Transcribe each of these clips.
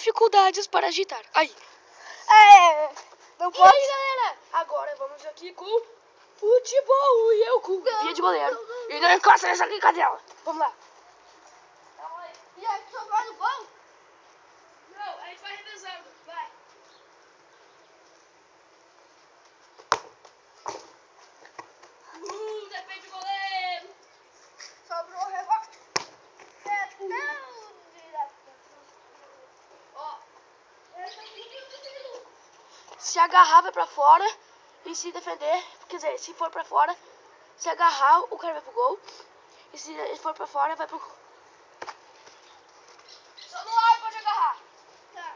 dificuldades para agitar. Aí. Não E pode. aí, galera? Agora vamos aqui com futebol. E eu com via de goleiro. E não encosta nessa aqui, cadela. Vamos lá. E aí, só vai no gol? Não, a gente vai revezando. Vai. Defende o goleiro. Sobrou o rebote. Ó. Se agarrar, vai pra fora. E se defender, quer dizer, se for pra fora, se agarrar, o cara vai pro gol. E se ele for pra fora, vai pro gol. Só no ar pode agarrar. Tá.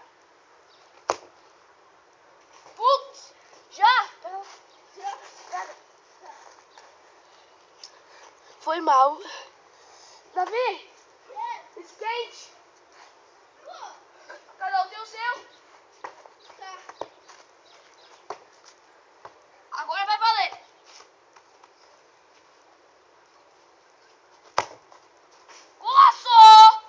Putz! Já? Foi mal. Davi, skate. Cada um tem o seu. Tá. Agora vai valer. Golaço!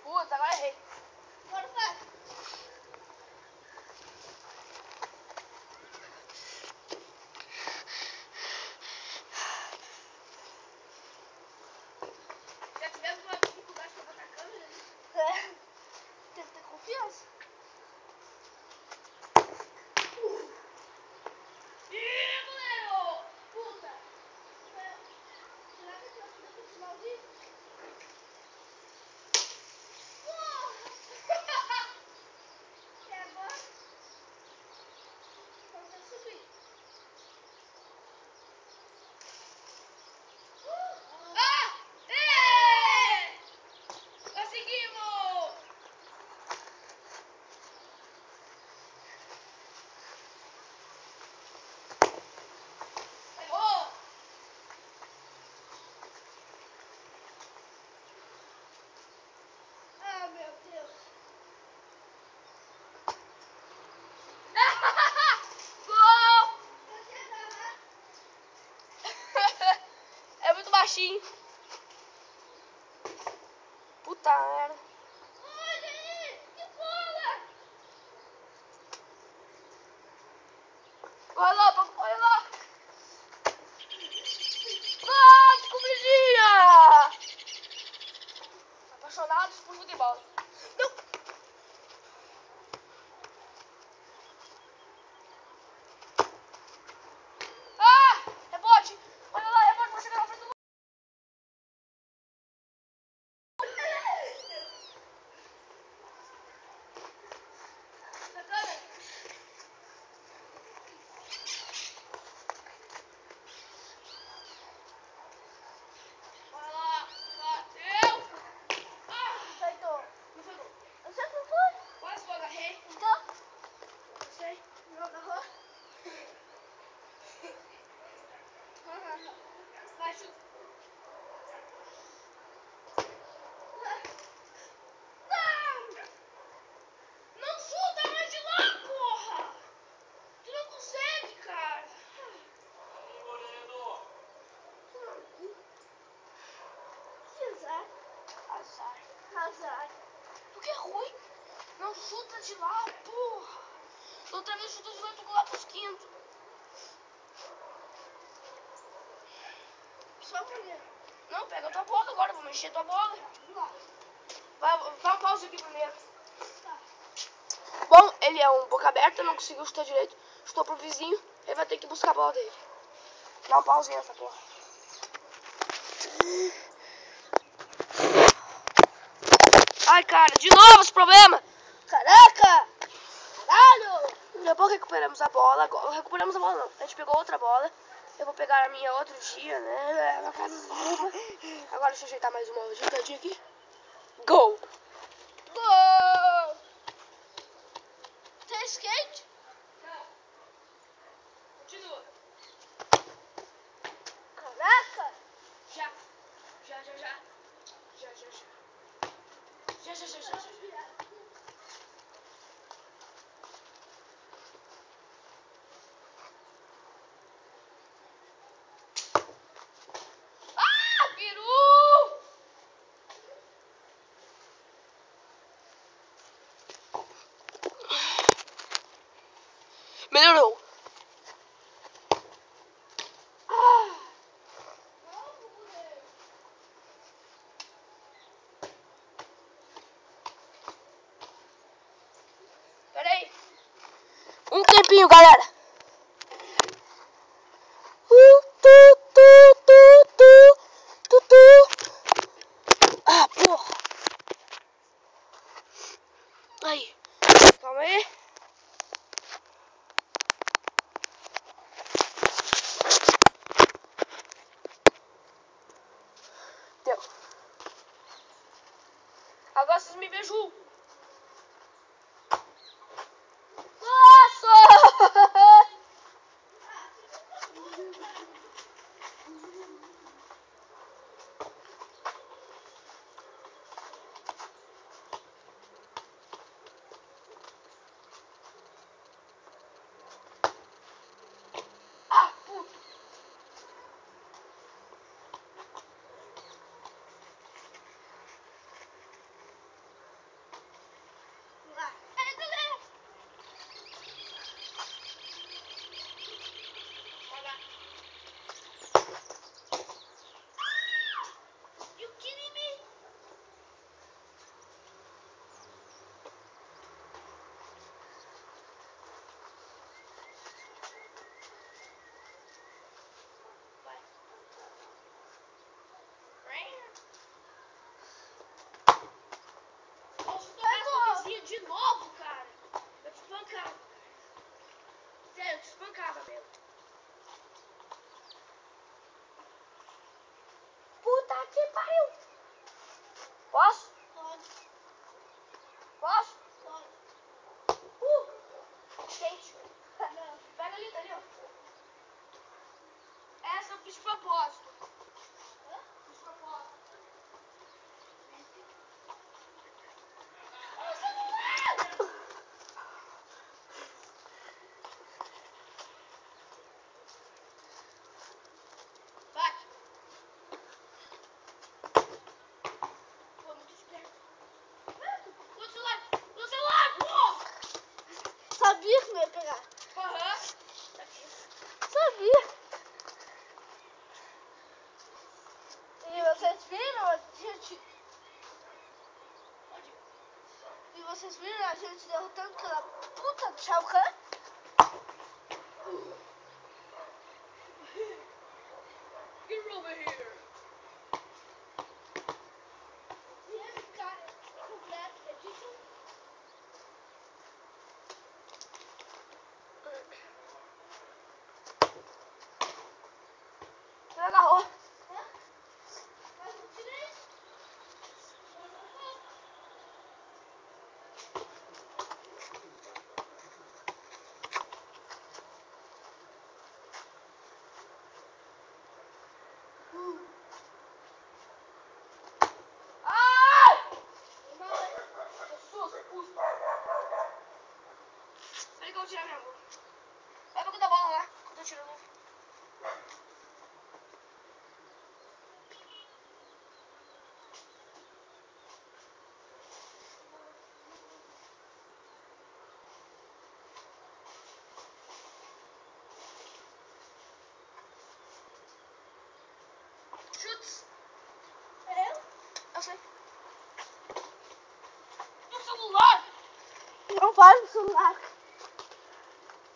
Putz, agora errei. Agora vai. Já tivemos uma dificuldade pra botar a câmera, né? Tem que ter confiança. Ih, goleiro! Puta. Será que a gente vai poder continuar o vídeo? E agora? Vamos subir. Ah! É! Conseguimos! Errou! Ah, meu Deus. Gol! Você agarrar. É muito baixinho. Puta merda. Olha aí. Que bola. Corre lá, papo, corre lá. Ah, descobridinha! Apaixonados por futebol. Não! Ah! Rebote! Olha lá, rebote pra chegar na frente do gol. Sacana! Olha lá, bateu! Ah! Aceitou. Não foi gol. Você não foi? Quase que eu agarrei. Então, Não sei. não agarrou? Vai, chuta. Não chuta mais de lá, porra! Tu não consegue, cara. Que azar. Azar. Azar. Porque é ruim. Não chuta de lá, porra. Outra vez chuta de lá e tocou lá pros quintos. Só mulher. Não, pega a tua bola agora, vou mexer tua bola. Vamos lá. Vai, dá um pause aqui primeiro. Tá. Bom, ele é um boca aberta, não conseguiu chutar direito. Chutou pro vizinho, ele vai ter que buscar a bola dele. Dá um pause nessa porra. Ai, cara, de novo esse problema. Caraca! Caralho! Daqui a pouco recuperamos a bola. Agora, recuperamos a bola não. A gente pegou outra bola. Eu vou pegar a minha outro dia, né? Agora deixa eu ajeitar mais uma ajeitadinha aqui. Gol! Gol! Tem skate? Não. Continua. Caraca! Já. Já. tempinho, galera. Ah, porra. Aí. Calma aí. Deu. Agora vocês me vejam. Nossa! Ah, puto. De novo, cara. Eu te espancava. Sério, eu te espancava mesmo. Puta que pariu. Posso? Pode. Posso? Pode. Quente. Pega ali, tá ali, ó. Essa eu fiz de propósito. Fiz de propósito. Vai. Pô, muito esperto. No celular, pô! Sabia que não ia pegar. Aham. Sabia. E vocês viram a gente... E vocês viram a gente derrotando aquela puta do Shao Kahn? Get over here. E esse cara completo edition. Você agarrou. Mas eu tirei. Ai! Peraí que eu vou tirar minha mão. Vai pra da bola lá. Eu tô tirando. Chutes. Eu sei. No celular. Não faz no celular.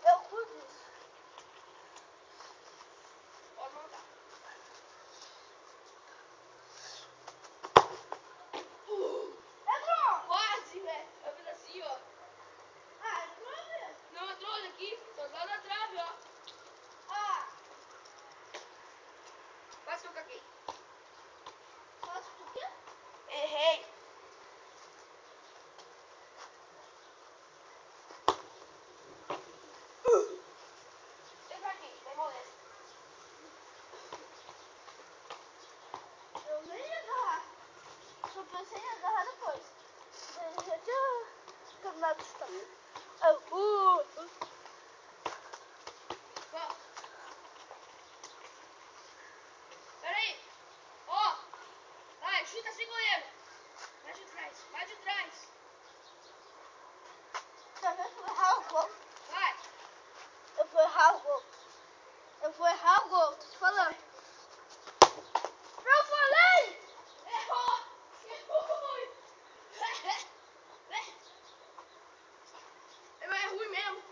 Eu cuido disso. Pode mandar. Entrou! Quase, velho. Eu fiz assim, ó. Ah, entrou mesmo. Não entrou, olha aqui. Tô lá na trave, ó. Ah, Quase que eu caguei. posso por quê? Errei. Entra aqui, tem molesta. Eu nem ia agarrar. Só pensei em agarrar depois. Eu já tinha terminado de estar. Ó. Pera aí. Ó. Vai, chuta sem goleiro. Vai de trás, vai de trás. Talvez eu vou errar o gol. Vai. Eu vou errar o gol. Eu vou errar o gol, tô te falando. Eu falei! Errou. Errou. É ruim mesmo.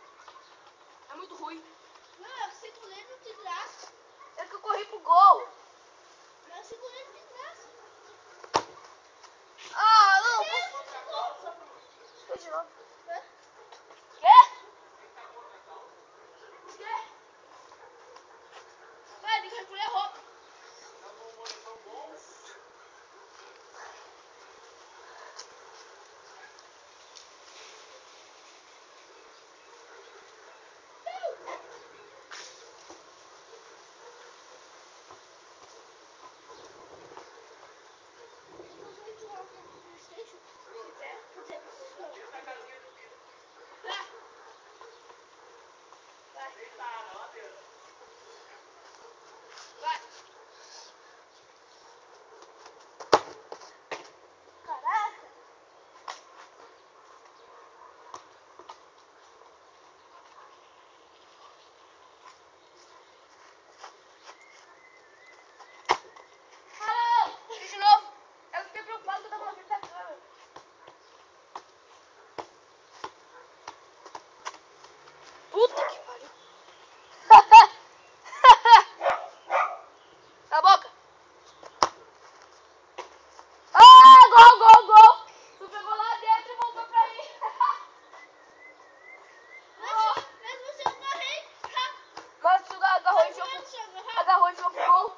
agarrou de novo pro gol.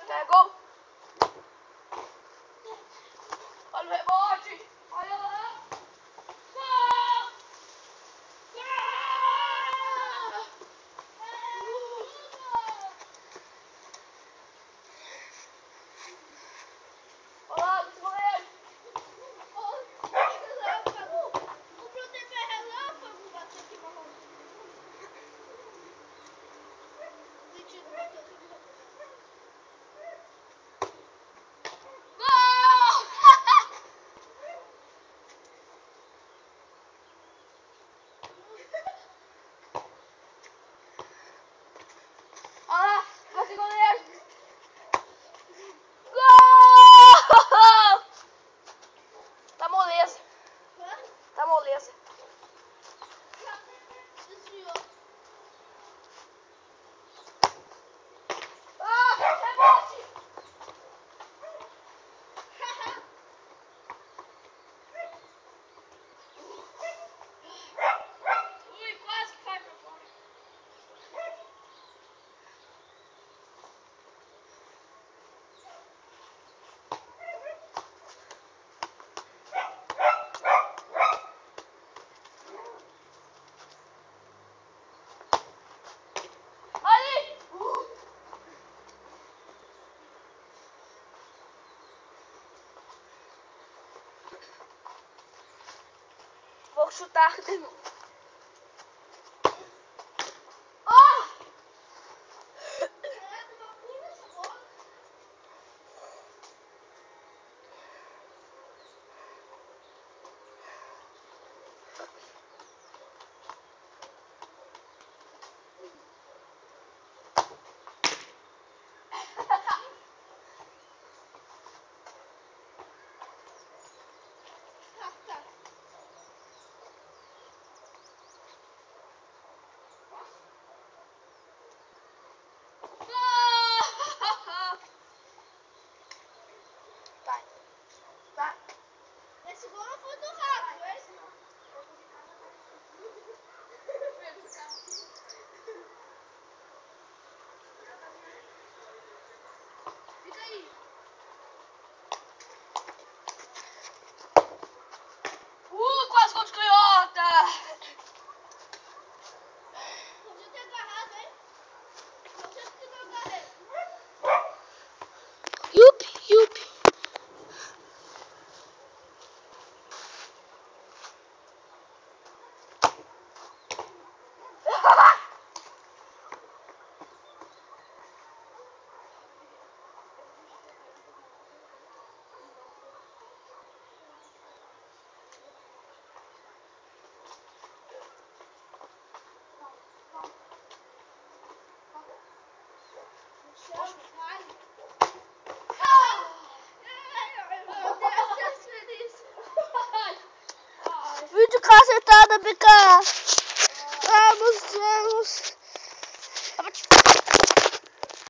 Pegou. Olha o rebote. Olha lá. Gol! Olá, esse goleiro. O Bruno tem relâmpago, bateu aqui na mão. Mentira, bateu aqui na mão. Olha lá, esse goleiro. Gol! Tá moleza. Tá moleza. Desviou. Ah, rebote. Ui, quase que vai pra fora. Ali! Vou chutar de novo. Vai. Vai. Esse gol não foi do rato, esse não. Fica aí. Quase gol de canhota. Podia ter agarrado, hein? Podia ter agarrado. Yup, yup. Vídeo cacetada, BK. Vamos.